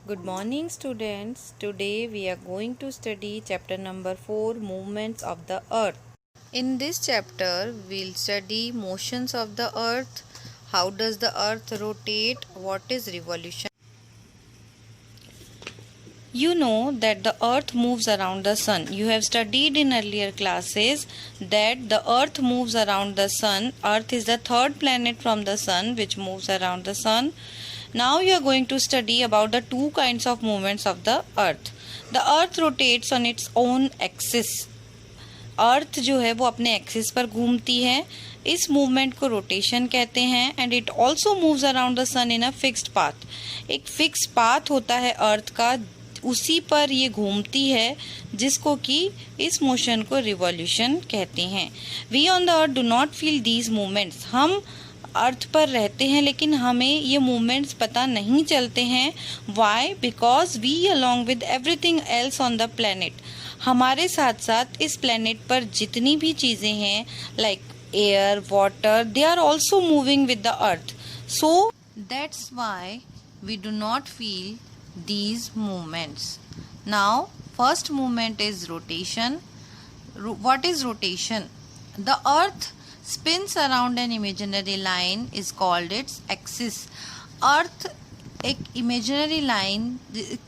Good morning, students. Today we are going to study chapter number 4, Movements of the Earth. In this chapter, we'll study motions of the earth, how does the earth rotate, what is revolution. You know that the earth moves around the sun. You have studied in earlier classes that the earth moves around the sun. Earth is the third planet from the sun which moves around the sun. Now you are going to study about the two kinds of movements of the earth. The earth rotates on its own axis. अर्थ जो है वो अपने axis पर घूमती है. इस movement को rotation कहते हैं. And it also moves around the sun in a fixed path. एक फिक्स पाथ होता है अर्थ का, उसी पर ये घूमती है, जिसको कि इस मोशन को रिवॉल्यूशन कहते हैं. We on the earth do not feel these movements. हम अर्थ पर रहते हैं लेकिन हमें ये मूवमेंट्स पता नहीं चलते हैं. Why? Because we along with everything else on the planet. हमारे साथ साथ इस प्लैनेट पर जितनी भी चीज़ें हैं like air, water, they are also moving with the earth. So that's why we do not feel these movements. Now first movement is rotation. What is rotation? The earth spins around an imaginary line is called its axis. Earth एक imaginary line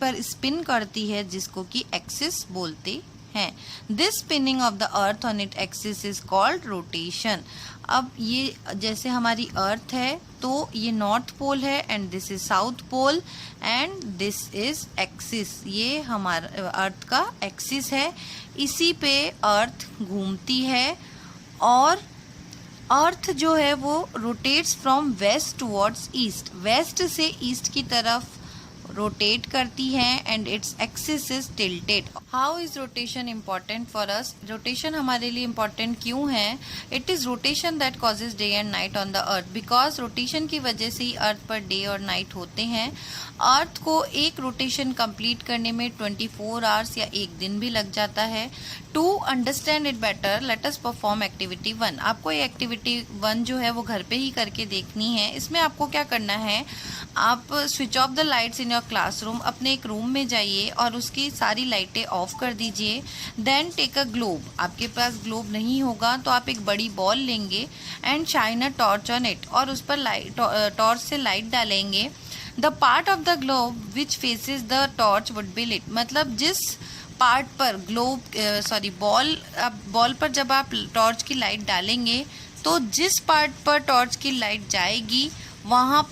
पर spin करती है जिसको कि axis बोलते हैं. This spinning of the earth on its axis is called rotation. अब ये जैसे हमारी अर्थ है तो ये नॉर्थ पोल है and this is south pole and this is axis. ये हमारा अर्थ का एक्सिस है. इसी पे अर्थ घूमती है और अर्थ जो है वो rotates from west towards east. West से ईस्ट की तरफ रोटेट करती है and its axis is tilted. How is rotation important for us? Rotation हमारे लिए इम्पॉर्टेंट क्यों है? It is rotation that causes day and night on the earth. Because rotation की वजह से ही अर्थ पर डे और नाइट होते हैं. अर्थ को एक रोटेशन कंप्लीट करने में 24 आवर्स या एक दिन भी लग जाता है. To understand it better let us perform activity 1. आपको ये एक्टिविटी 1 जो है वो घर पे ही करके देखनी है. इसमें आपको क्या करना है, आप switch off the lights in your classroom. अपने एक रूम में जाइए और उसकी सारी लाइटें ऑफ कर दीजिए. Then take a globe. आपके पास ग्लोब नहीं होगा तो आप एक बड़ी बॉल लेंगे and shine a torch on it और उस पर टॉर्च से लाइट डालेंगे. The part of the globe which faces the torch would be lit. मतलब जिस पार्ट पर बॉल पर जब आप टॉर्च की लाइट डालेंगे तो जिस पार्ट पर टॉर्च की लाइट जाएगी वहाँ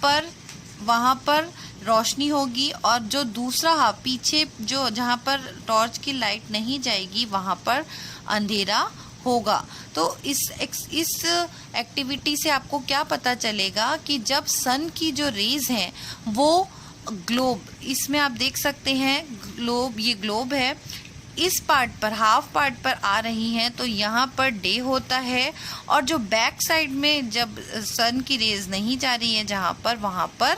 पर रोशनी होगी और जो दूसरा पीछे जो जहाँ पर टॉर्च की लाइट नहीं जाएगी वहाँ पर अंधेरा होगा. तो इस एक्टिविटी से आपको क्या पता चलेगा कि जब सन की जो रेज हैं वो ग्लोब, इसमें आप देख सकते हैं ग्लोब, ये ग्लोब है, इस पार्ट पर हाफ पार्ट पर आ रही हैं तो यहाँ पर डे होता है और जो बैक साइड में जब सन की रेज नहीं जा रही है जहाँ पर, वहाँ पर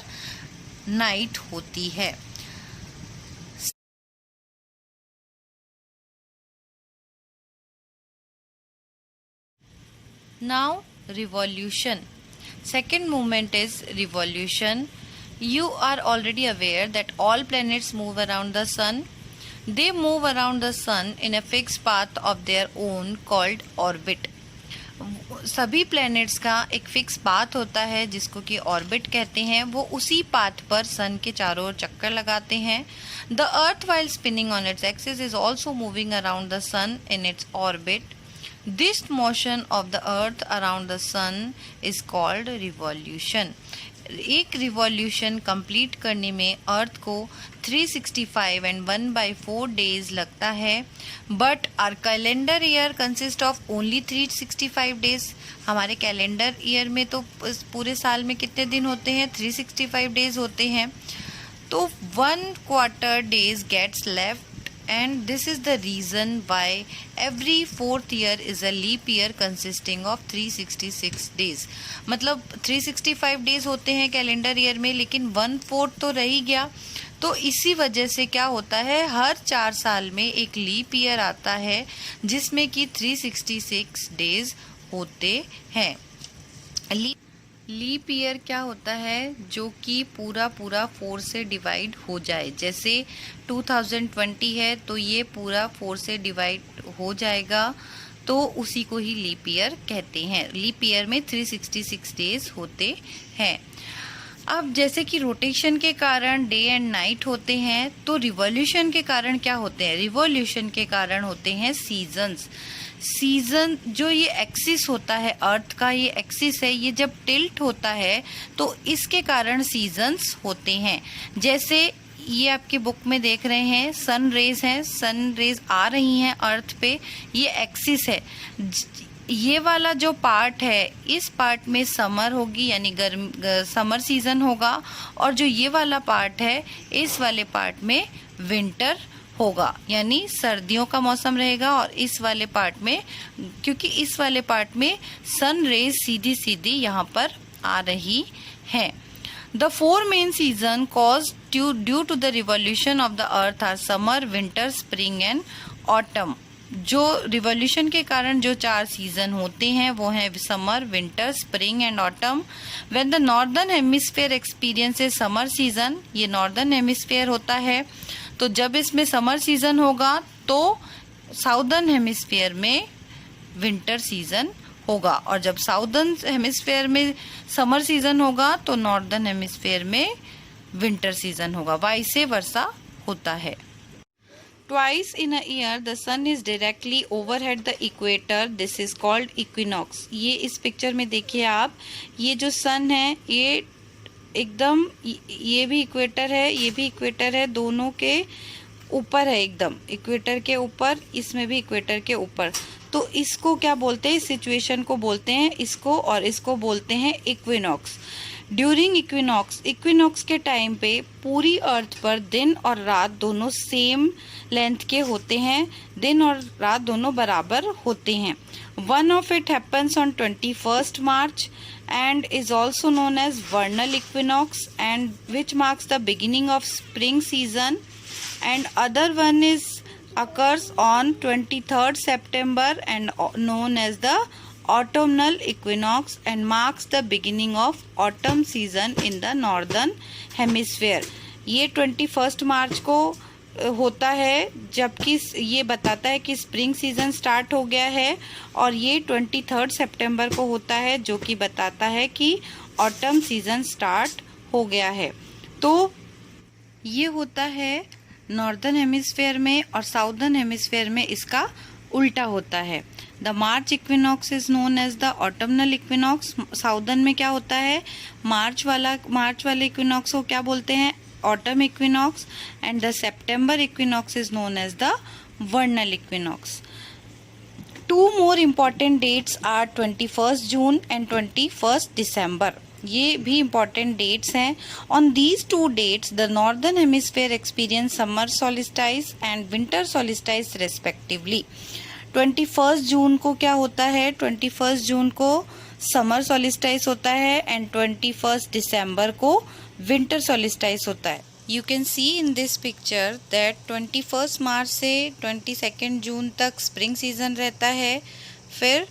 नाइट होती है. Now revolution. Second movement is revolution. You are already aware that all planets move around the sun. They move around the sun in a fixed path of their own called orbit. सभी planets का एक fix path होता है जिसको कि orbit कहते हैं. वो उसी पाथ पर सन के चारों ओर चक्कर लगाते हैं. The earth while spinning on its axis is also moving around the sun in its orbit. This motion of the earth around the sun is called revolution. एक रिवॉल्यूशन कंप्लीट करने में अर्थ को 365 एंड 1/4 डेज लगता है. But our calendar year consist of only 365 days. हमारे calendar year में तो पूरे साल में कितने दिन होते हैं? 365 डेज होते हैं. तो 1/4 days gets left and this is the reason why every 4th year is a leap year consisting of 366 days. मतलब 365 डेज होते हैं कैलेंडर ईयर में लेकिन 1/4 तो रह ही गया. तो इसी वजह से क्या होता है, हर 4 साल में एक लीप ईयर आता है जिसमें कि 366 डेज होते हैं. लीप ईयर क्या होता है? जो कि पूरा 4 से डिवाइड हो जाए। जैसे 2020 है तो ये पूरा 4 से डिवाइड हो जाएगा, तो उसी को ही लीप ईयर कहते हैं। लीप ईयर में 366 डेज होते हैं। अब जैसे कि रोटेशन के कारण डे एंड नाइट होते हैं, तो रिवॉल्यूशन के कारण क्या होते हैं? रिवॉल्यूशन के कारण होते हैं सीजन्स। सीजन जो ये एक्सिस होता है, अर्थ का ये एक्सिस है, ये जब टिल्ट होता है तो इसके कारण सीजन्स होते हैं। जैसे ये आपकी बुक में देख रहे हैं, सन रेज हैं, सन रेज आ रही हैं अर्थ पे, ये एक्सिस है। ये वाला जो पार्ट है, इस पार्ट में समर होगी, यानी समर सीजन होगा, और जो ये वाला पार्ट है, इस वाले पार्ट में विंटर होगा, यानी सर्दियों का मौसम रहेगा। और इस वाले पार्ट में, क्योंकि इस वाले पार्ट में सन रेज सीधी सीधी यहाँ पर आ रही है। The 4 main season caused due to the revolution of the earth are summer, winter, spring and autumn. जो रिवॉल्यूशन के कारण जो 4 सीजन होते हैं वो हैं summer, winter, spring and autumn. When the northern hemisphere experiences summer season, ये northern hemisphere होता है, तो जब इसमें समर सीजन होगा तो साउदर्न हेमिस्फीयर में विंटर सीजन होगा, और जब साउदर्न हेमिस्फीयर में समर सीजन होगा तो नॉर्दर्न हेमिस्फीयर में विंटर सीजन होगा। वाइसे वर्सा होता है। Twice in a year the sun is directly overhead the equator. This is called equinox. ये इस पिक्चर में देखिए आप, ये जो सन है ये एकदम, ये भी इक्वेटर है, ये भी इक्वेटर है, दोनों के ऊपर है, एकदम इक्वेटर के ऊपर, इसमें भी इक्वेटर के ऊपर। तो इसको क्या बोलते हैं? इस सिचुएशन को बोलते हैं इसको, और इसको बोलते हैं इक्विनॉक्स। ड्यूरिंग इक्विनॉक्स, इक्विनॉक्स के टाइम पे पूरी अर्थ पर दिन और रात दोनों सेम लेंथ के होते हैं, दिन और रात दोनों बराबर होते हैं। One of it happens on 21st March and is also known as vernal equinox, and which marks the beginning of spring season, and other one is occurs on 23rd September and known as the autumnal equinox and marks the beginning of autumn season in the northern hemisphere. ये 21st मार्च को होता है, जबकि ये बताता है कि spring season start हो गया है, और ये 23rd सितंबर को होता है, जो कि बताता है कि ऑटम सीजन स्टार्ट हो गया है। तो ये होता है नॉर्दर्न हेमिस्फेयर में, और साउदर्न हेमिस्फेयर में इसका उल्टा होता है। The March equinox is known as the autumnal equinox. Southern में क्या होता है? मार्च वाले इक्विनॉक्स को क्या बोलते हैं? Autumn equinox. And the September equinox is known as the vernal equinox. 2 more important dates are 21st June and 21st December. ये भी इम्पॉर्टेंट डेट्स हैं। On these 2 dates the northern hemisphere experience summer solstice and winter solstice respectively. 21st जून को क्या होता है? 21st जून को समर सोलिस्टाइस होता है, एंड 21st दिसंबर को विंटर सोलिस्टाइस होता है। You can see in this picture that 21st मार्च से 22nd जून तक स्प्रिंग सीजन रहता है, फिर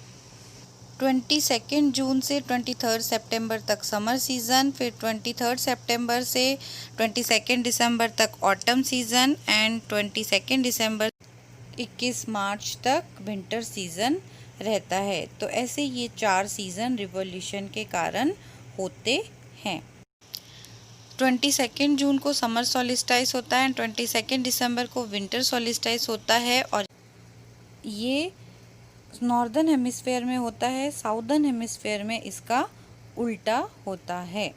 22nd जून से 23rd सितंबर तक समर सीजन, फिर 23rd सितंबर से 22nd दिसंबर तक ऑटम सीजन, एंड 22nd दिसंबर 21 मार्च तक विंटर सीजन रहता है। तो ऐसे ये 4 सीजन रिवॉल्यूशन के कारण होते हैं। 22nd जून को समर सोलिस्टाइस होता है, 22nd दिसंबर को विंटर सोलिस्टाइस होता है, और ये नॉर्दर्न हेमिस्फेयर में होता है, साउदर्न हेमिस्फेयर में इसका उल्टा होता है।